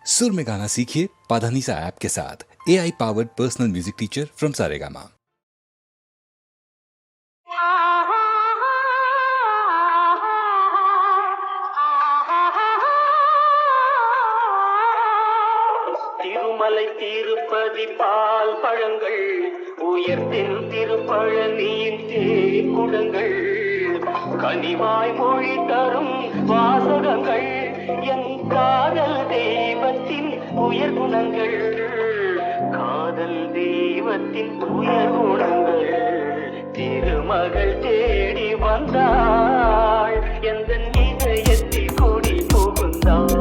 सुर में गाना सीखिए पाधानीसा ऐप के साथ। AI powered personal music teacher from Saregama. Tirumala Tirupati பால் பழங்கள் உயர்த்தின் திருப்பழனியின் தேக்குடங்கள் கனிவாய் மொழி தரும் வாசகங்கள் என் காதல் தெய்வத்தின் உயர் குணங்கள் காதல் தெய்வத்தின் உயர் குணங்கள் திருமகள் தேடி வந்தாள் எந்த இதயத்தில் கூடி புகுந்தாள்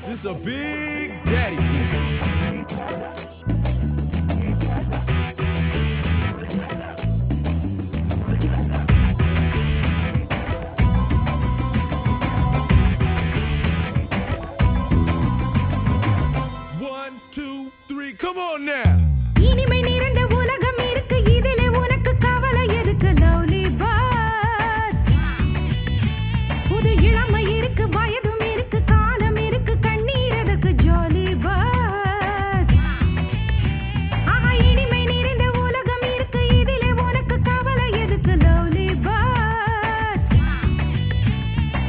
This a big daddy. One, two, three, come on now. இனிமை நிறைந்த உலகம் இருக்கு இதிலே உனக்கு கவலை எதுக்கு லவ்லி பர்ட் புது இளமை இருக்கு வயதும் இருக்கு காலம் இருக்கு கண்ணீர் எதுக்கு ஜாலி பர்ட் இனிமை நிறைந்த உலகம் இருக்கு இதிலே உனக்கு கவலை எதுக்கு லவ்லி பர்ட்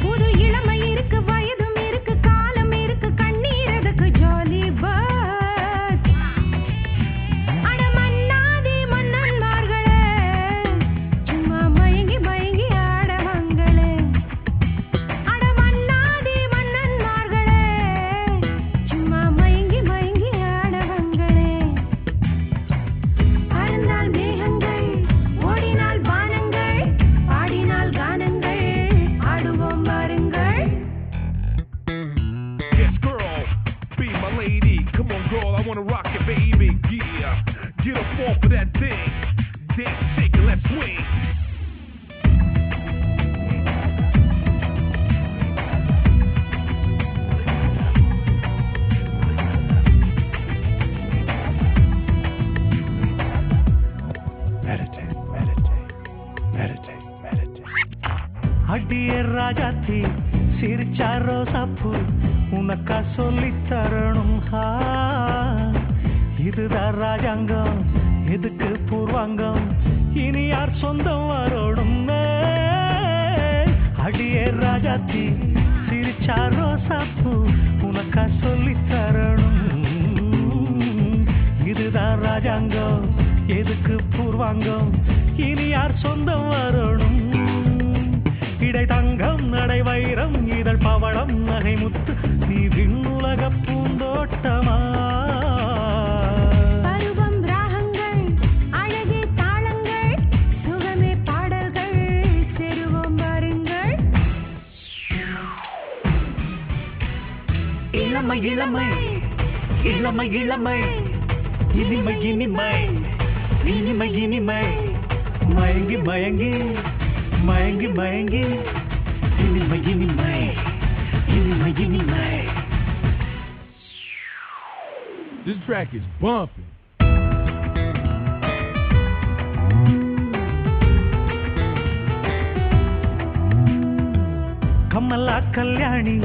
புது இளமை இருக்கு வயதும் இருக்கு காலம் இருக்கு கண்ணீர் எதுக்கு ஜாலி பர்ட் அடியே ராஜாத்தி சிரிச்சா ரோசாப்பூ உனக்கா சொல்லி தரணும் இதுதான் ராஜாங்கம் எதுக்கு பூர்வாங்கம் இனி யார் சொந்தம் வரணும் அடியே ராஜாத்தி சிரிச்சா ரோசாப்பூ உனக்கா சொல்லி தரணும் இதுதான் ராஜாங்கம் எதுக்கு பூர்வாங்கம் இனி யார் சொந்தம் வரணும் இடை தங்கம் நடை வைரம் இதழ் பவளம் நகை முத்து நீ விண்ணுலக பூந்தோட்டமா பருவம் ராகங்கள் இளமை இளமை இளமை இனிமை இனிமை இனிமை இனிமை மயங்கி மயங்கி மயங்கி மயங்கி இனிமை இனிமை இனிமை இனிமை. This track is bumping. Kamala Kalyani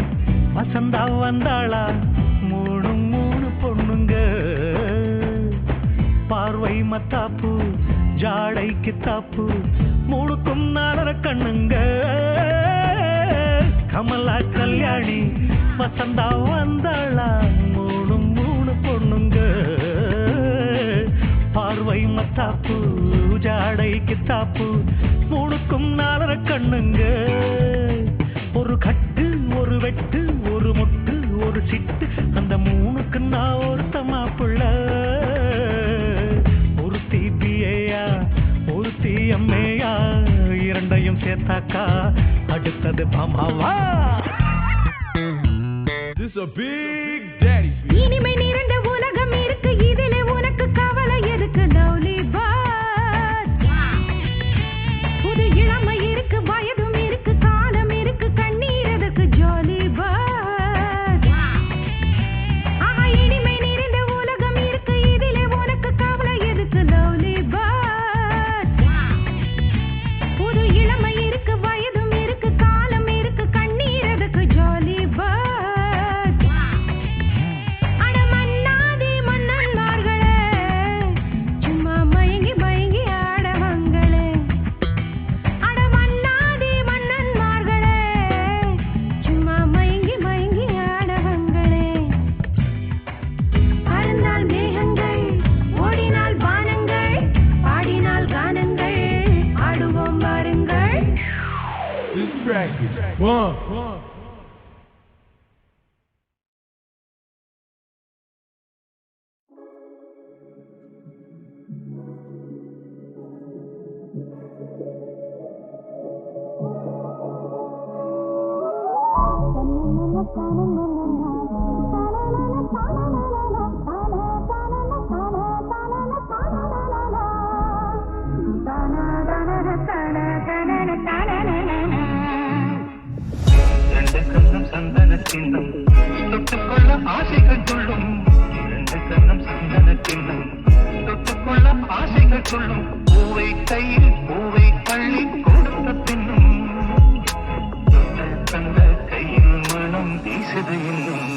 Vasantha வந்தாளா மூணு மூணு பொண்ணுங்க பார்வை மத்தாப்பு ஜாடை கித்தாப்பு மூணுக்கும் நாலர கண்ணுங்க. கமலா கல்யாணி வசந்தா வந்தாளா மூணு மூணு பொண்ணுங்க பார்வை மத்தாப்பு ஜாடை கித்தாப்பு மூணுக்கும் நாலர கண்ணுங்க. ஒரு கட்டு ஒரு வெட்டு ஒரு முட்டு ஒரு சிட்டு அந்த மூணுக்கு நான் ஒருத்த மாப்பிள்ள. ஒரு தீபியா ஒரு தீயம்மையா இரண்டையும் சேர்த்தாக்கா அடுத்தது மாமாவா. This a big daddy beat. இனிமை நிறைந்த உலகம் இருக்கு இதிலே உனக்கு கவலை எதுக்கு லவ்லி பர்ட். புது இளமை இருக்கு வயதும் இருக்கு காலம் இருக்கு கண்ணீர் எதுக்கு ஜாலி பர்ட். ஆஹா இனிமை நிறைந்த உலகம் இருக்கு இதிலே உனக்கு கவலை எதுக்கு லவ்லி பர்ட். புது இளமை இருக்கு வயதும் இருக்கு காலம் இருக்கு கண்ணீர் எதுக்கு jolly bird. This track is bumping. சின்னம் தொட்டுக்கொள்ள ஆசைகள் கொள்ளும் ரெண்டு கண்ணம் சந்தன சின்னம் தொட்டுக்கொள்ள ஆசைகள் கொள்ளும் பூவை கையில் பூவை பள்ளி கொடுத்த பின்னும் தொட்ட தந்த கையில் மனம் வீசுது இன்னும்.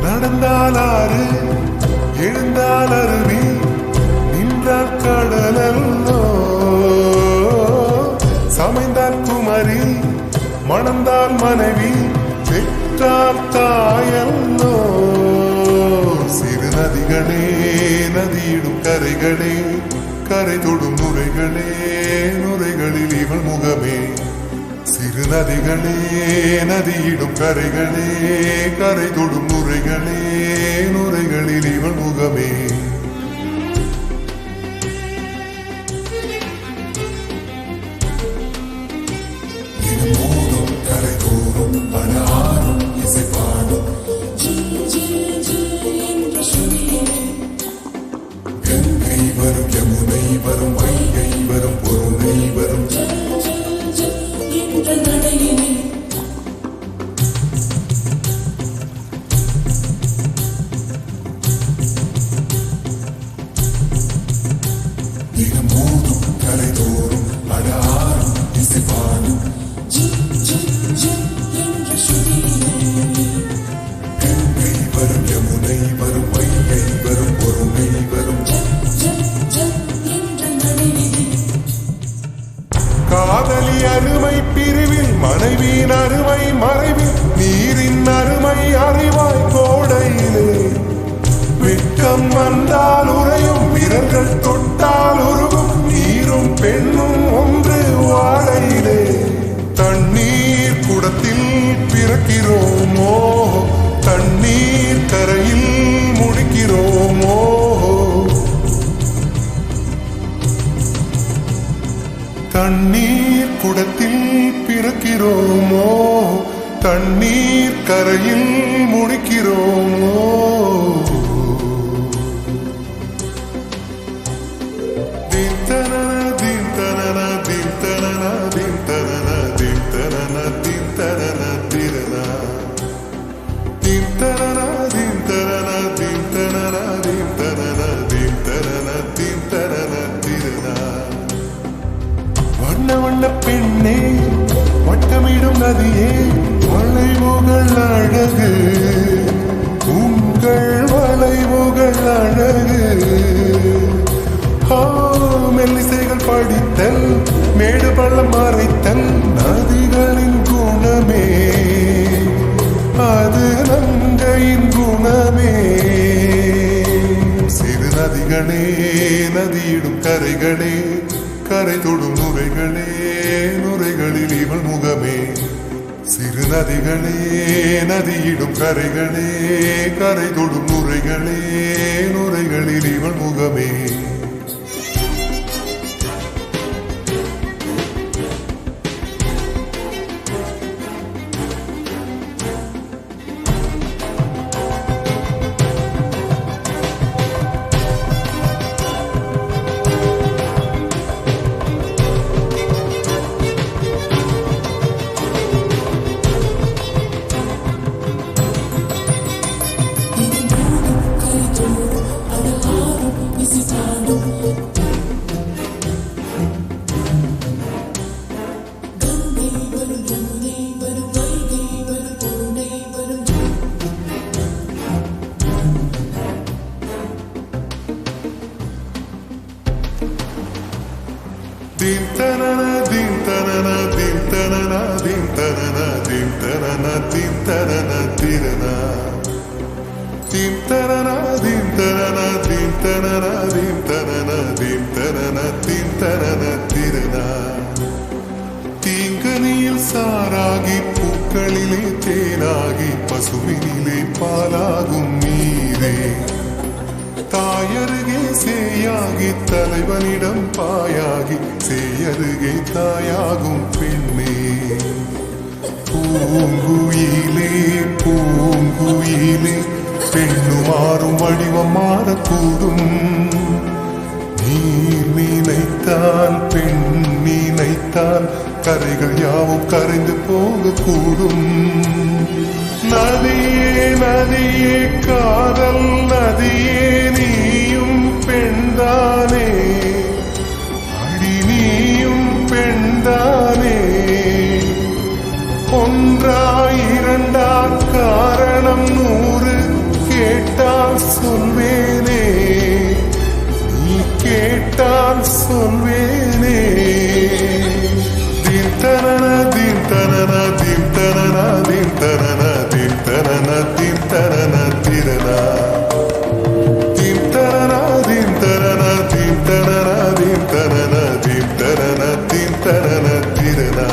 நடந்தால் ஆறு எழுந்தால் அருவி நின்றால் கடலல்லோ சமைந்தால் குமரி மணந்தால் மனைவி பெற்றால் தாயல்லோ சிறு நதிகளே நதியிடும் கரைகளே கரை தொடும் நுரைகளே நுரைகளில் இவள் முகமே சிறு நதிகளே நதியிடும் கரைகளே கரை தொடும் நுரைகளே நுரைகளில் இவள் முகமே கரை தோறும் பலாரும் இசைப்பாடும் கங்கை வரும் யமுனை வரும் வைகை வரும் பொருளை வரும் தினமோதும் கரை தோறும் அடாரும் இசைப்பாடும் கங்கை வரும் யமுனை வரும் வைகை வரும் பொருளை வரும் காதலி அருமை பிரிவில் மனைவியின் அருமை மறைவில் நீரின் அருமை அறிவாய் கோடையிலே வெட்கம் வந்தால் உறையும் விரல்கள் தொட்டால் உருகும் நீரும் பெண்ணும் ஒன்று வாழையிலே தண்ணீர் குடத்தில் பிறக்கிறோமோ தண்ணீர் கரையில் முடிக்கிறோமோ தண்ணீர் குடத்தில் பிறக்கிறோமோ தண்ணீர் கரையில் முடிக்கிறோமோ வண்ண வண்ண பெண்ணே வட்டமிடும் நதியே வளைவுகள் அழகு உங்கள் வளைவுகள் அழகு மெல்லிசைகள் படித்தல் மேடு பள்ளம் மறைத்தல் நதிகளின் குணமே அது நங்கையின் குணமே சிறு நதிகளே நதியிடும் கரைகளே கரை தொடும் நுரைகளே நுரைகளில் இவள் முகமே சிறு நதிகளே நதியிடும் கரைகளே கரை தொடும் நுரைகளே நுரைகளில் இவள் முகமே Dim tanana dim tanana dim tanana dim tanana dim tanana dim tanana tirana dim tanana dim tanana dim tanana dim tanana dim tanana dim tanana tirana தீங்கனியில் சாராகி பூக்களிலே தேனாகி பசுவினிலே பாலாகும் நீரே தாயருகே சேயாகி தலைவனிடம் பாயாகி சேயருகே தாயாகும் பெண்ணே பூங்குயிலே பூங்குயிலே பெண்ணுமாறும் வடிவம் மாறக்கூடும் நீர் நினைத்தால் பெண் நினைத்தால் கரைகள் யாவும் கரைந்து போகக்கூடும் நதியே நதியே காதல் நதியே நீயும் பெண்தானே அடி நீயும் பெண்தானே ஒன்றாய் இரண்டால் காரணம் 100 திரனா தீம் தரனா தீம் தரனா தீம் தரனா தீம் தரனா தீம் தரனா தீம் தரனா திரனா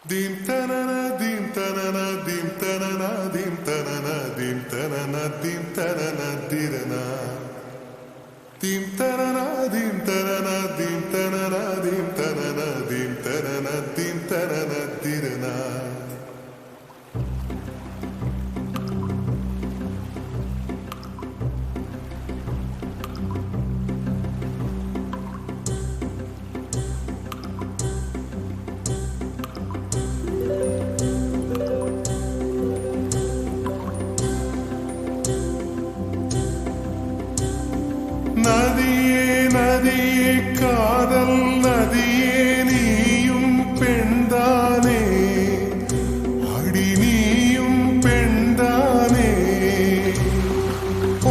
Dim tanana dim tanana dim tanana dim tanana dim tanana dim tanana dirana dim tanana dim tanana dim tanana dim tanana dim tanana dim tanana dirana நதியே நதியே காதல் நதியே நீயும் பெண்தானே அடி நீயும் பெண்தானே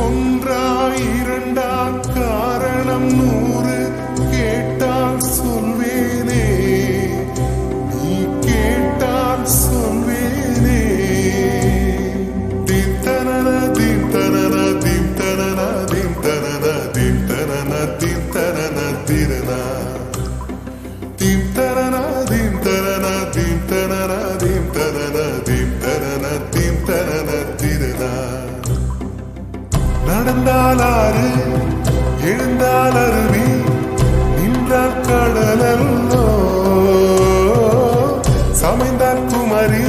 ஒன்றா இரண்டா காரணம் 100 கேட்டால் சொல்வேனே நீ கேட்டால் சொல்வேனே தீம் தனன தீம் தனன தீம் தனன தீம் தனன தீம் தனன தீம் தனன திரனா தீம் தனன தீம் தனன தீம் தனன தீம் தனன தீம் தனன தீம் தனன திரனா நடந்தால் ஆறு எழுந்தால் அருவி நின்றால் கடலல்லோ சமைந்தால் குமரி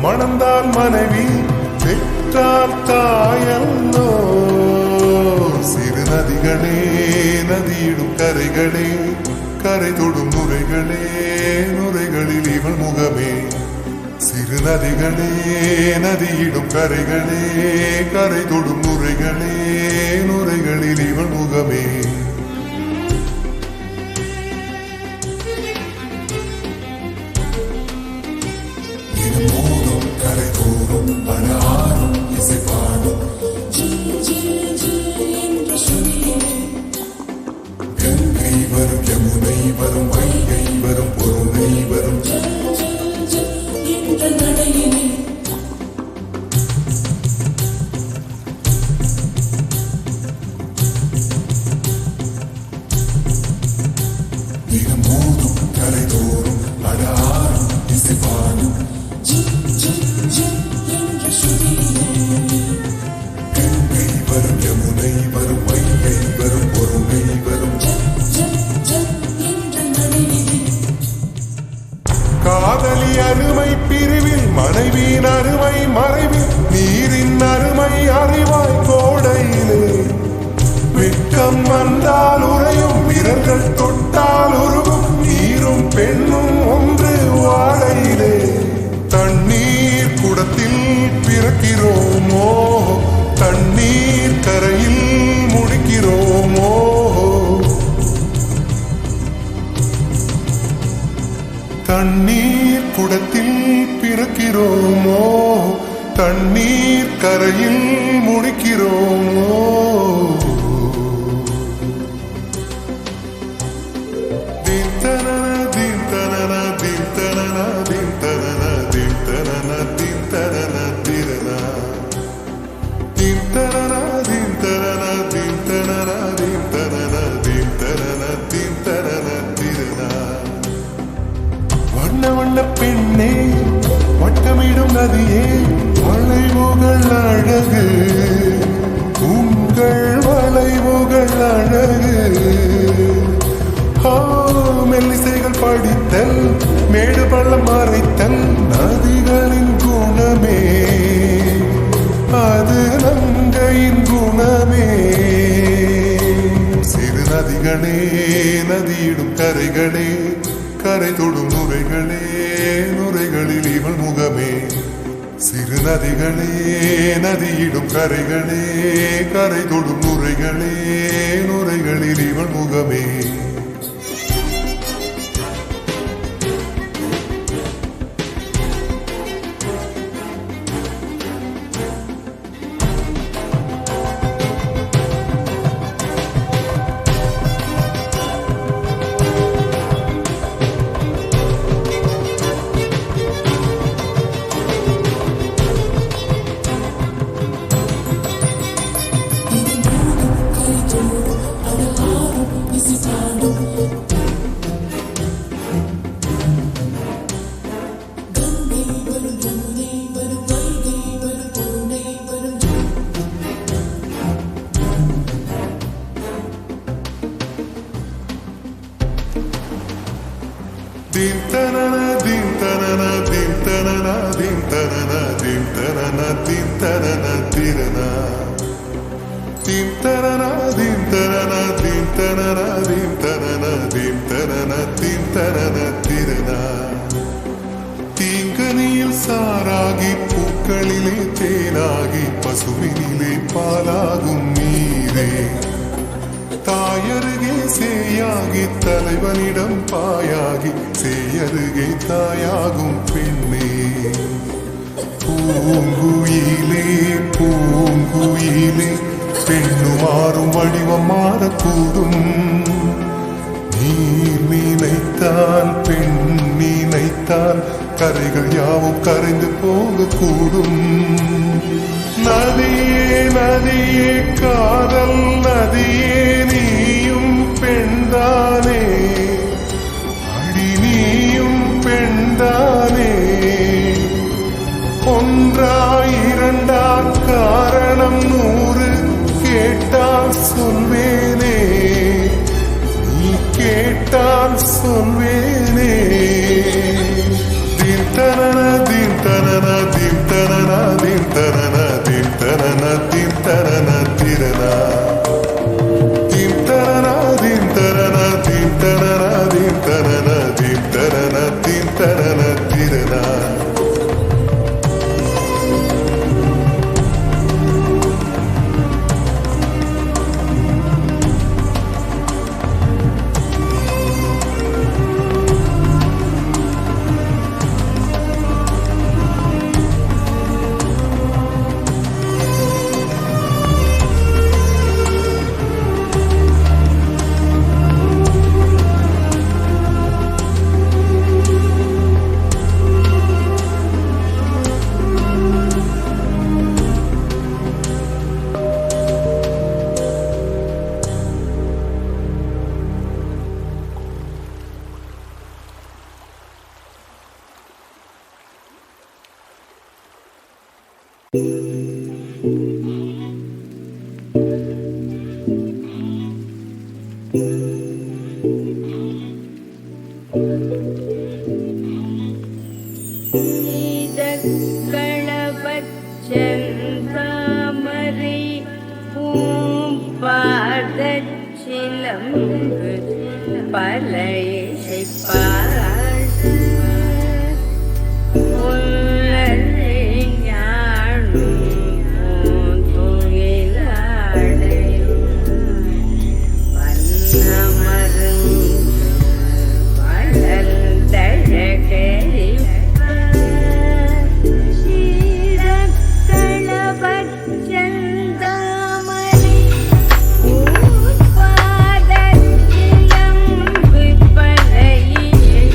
மணந்தால் மனைவி பெற்றால் தாயல்லோ சிறு நதிகளே நதியிடும் கரைகளே கரை தொடும் நுரைகளே நுரைகளில் இவள் முகமே சிறு நதிகளே நதியிடும் கரைகளே கரை தொடும் நுரைகளே நுரைகளில் இவள் முகமே கரை தோறும் பணாரும் இசைப்பாடும் கங்கை வரும் யமுனை வரும் வைகை வரும் பொருணை வரும் மிகமோதும் கரை தோறும் பணாரும் இசைப்பாடும் கங்கை வரும் யமுனை வரும் வைகை வரும் பொருணை வரும் காதலி அருமை பிரிவில் மனைவியின் அருமை மறைவில் நீரின் அருமை அறிவாய் கோடையிலே வெட்கம் வந்தால் உறையும் விரல்கள் தொட்டால் உருகும் நீரும் பெண்ணும் ஒன்று வாழையிலே தண்ணீர் குடத்தில் பிறக்கிறோமோ தண்ணீர் கரையில் முடிக்கிறோமோ தண்ணீர் குடத்தில் பிறக்கிறோமோ தண்ணீர் கரையில் முடிக்கிறோமோ தீம் தனன தீம் தனன தீம் தனன தீம் தனன தீம் தனன தீம் தனன திரனா தீம் தனன தீம் தனன தீம் தனன தீம் தனன தீம் தனன தீம் தனன திரனா வண்ண வண்ண பெண்ணே வட்டமிடும் நதியே வளைவுகள் அழகு உங்கள் வளைவுகள் அழகு மெல்லிசைகள் படித்தல் மேடு பள்ளம் மறைத்தல் நதிகளின் குணமே அது நங்கையின் குணமே சிறு நதிகளே நதியிடும் கரைகளே கரை தொடும் நுரைகளே நுரைகளில் இவள் முகமே சிறு நதிகளே நதியிடும் கரைகளே கரை தொடும் நுரைகளே நுரைகளில் இவள் முகமே Dim tanana dim tanana dim tanana dim tanana dim tanana dim tanana tirana dim tanana dim tanana dim tanana dim tanana dim tanana dim tanana tirana தீங்கனியில் சாராகி பூக்களிலே தேனாகி பசுவினிலே பாலாகும் நீரே தாயருகே சேயாகி தலைவனிடம் பாயாகி சேயருகே தாயாகும் பெண்ணே பூங்குயிலே பூங்குயிலே பெண்ணு மாறும் வடிவம் மாறக்கூடும் நீர் நினைத்தால் பெண் நினைத்தால் கரைகள் யாவும் கரைந்து போகக்கூடும் நதியே நதியே காதல் நதியே நீயும் பெண்தானே அடி நீயும் பெண்தானே ஒன்றாய் இரண்டால் காரணம் 100 கேட்டால் சொல்வேனே நீ கேட்டால் சொல்வேனே திம் தனன திம் தனன திம் தனன திம் தனன திம் தனன திம் தனன திரனா திம் தனன திம் தனன திம் தனன திம் தனன திம் தனன திம் தனன திரனா செந்தாமரை பூம்பாதச்சிலம்பு பல இசைப்பாடு உள்ளதை ஞானும் பூந்துயிலாடை வண்ணமரும் வளர்ந்தழகை Bye.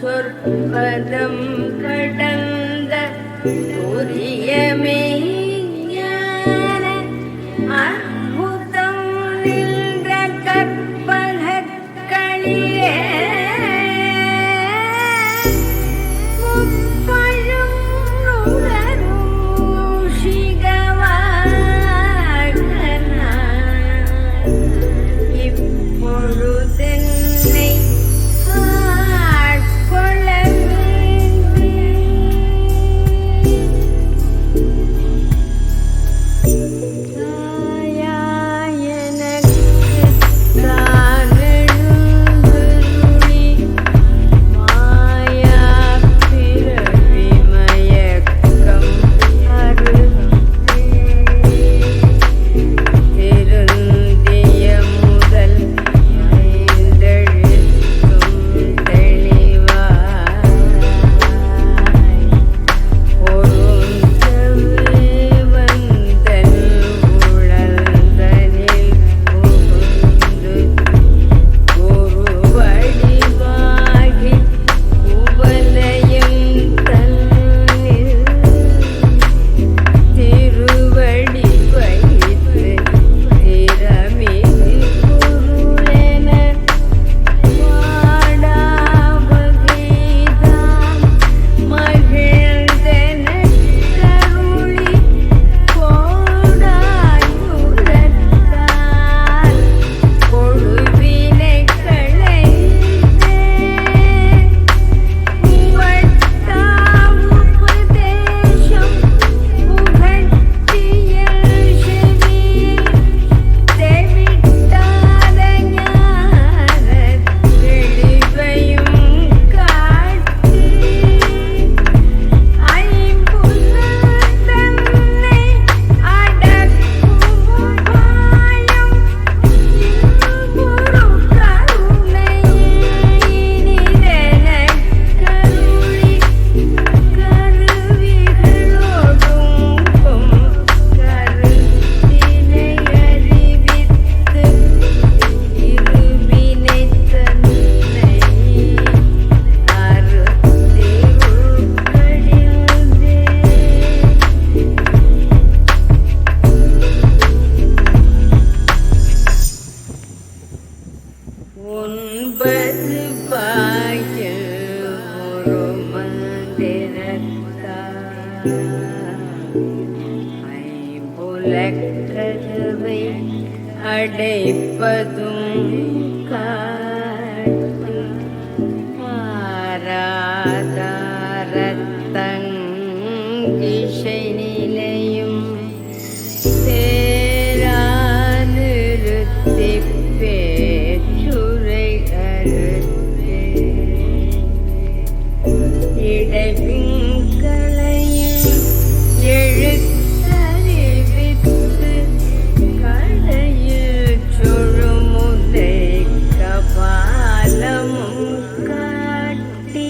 சொற்பதம் கடந்த துரியமே ஞான அற்புதம் நின்ற கற்பகக்களிலே முப்பழும் நுகரும் சிகவாகனா இப்பொழுதென்னை ஆட்கொள்ள ஐம்புலக்கதவை அடைப்பதும் காட்டு மாறாதாரத்தங்கிசை நிலையும் சேரா நிறுத்தி பேச்சுரை அறுத்தே இடைவிங்களையும் எழுத்தறிவித்து கடையில் சுழுமுதை கபாலமும் காட்டி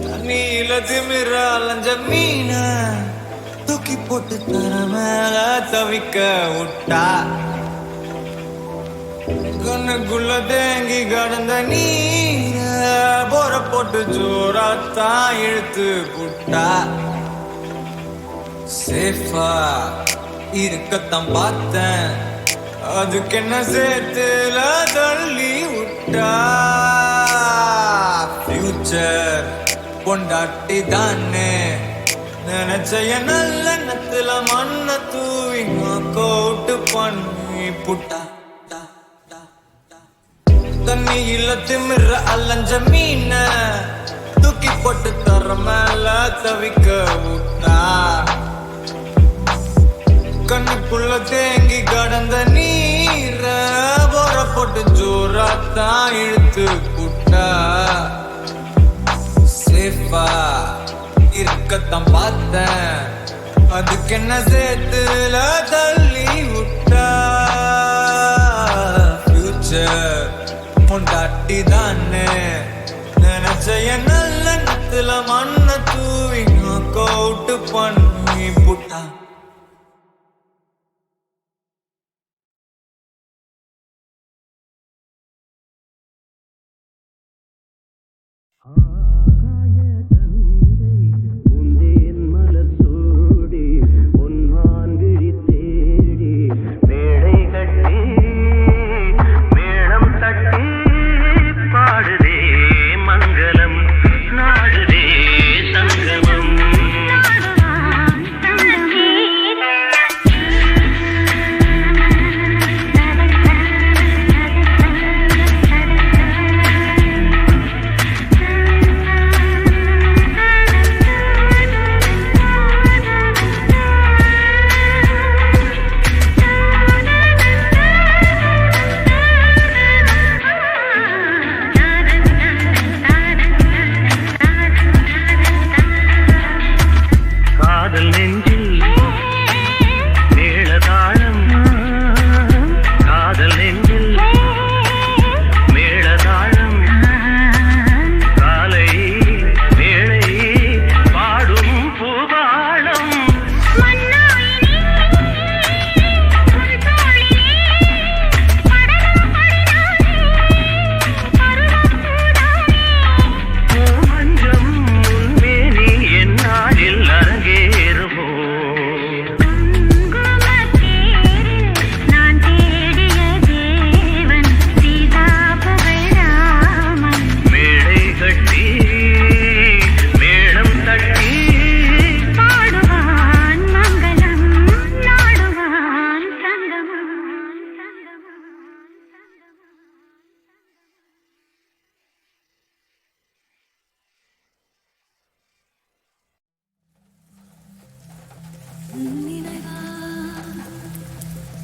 தண்ணியில திமிர அலைஞ்ச மீன தூக்கி போட்டு தர மேல தவிக்க விட்டா கண்ணுக்குள்ள தேங்கி கடந்த நீர போற போட்டு ஜோராத்தான் இழுத்து புட்டா சேஃபா இருக்கத்தான் பார்த்தேன் அதுக்கு என்ன சேர்த்துல தள்ளி விட்டா ஃபியூச்சர் பொண்டாட்டி தானே நினைச்ச நல்ல நத்துல மண்ண தூவி கோட்டு பண்ணி புட்டா தண்ணியில திமிர அலைஞ்ச மீன தூக்கி போட்டு தர மேல தவிக்க விட்டா கண்ணுக்குள்ள தேங்கி கடந்த நீர போற போட்டு ஜோராத்தான் இழுத்து புட்டா சேஃபா இருக்கத்தான் பார்த்தேன் அதுக்கு என்ன சேர்த்துல தள்ளி விட்டா ஃபியூச்சர் பொண்டாட்டி தானே நினைச்ச நல்ல நத்துல மண்ண தூவி கோட்டு பண்ணி புட்டா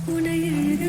உனை எழுத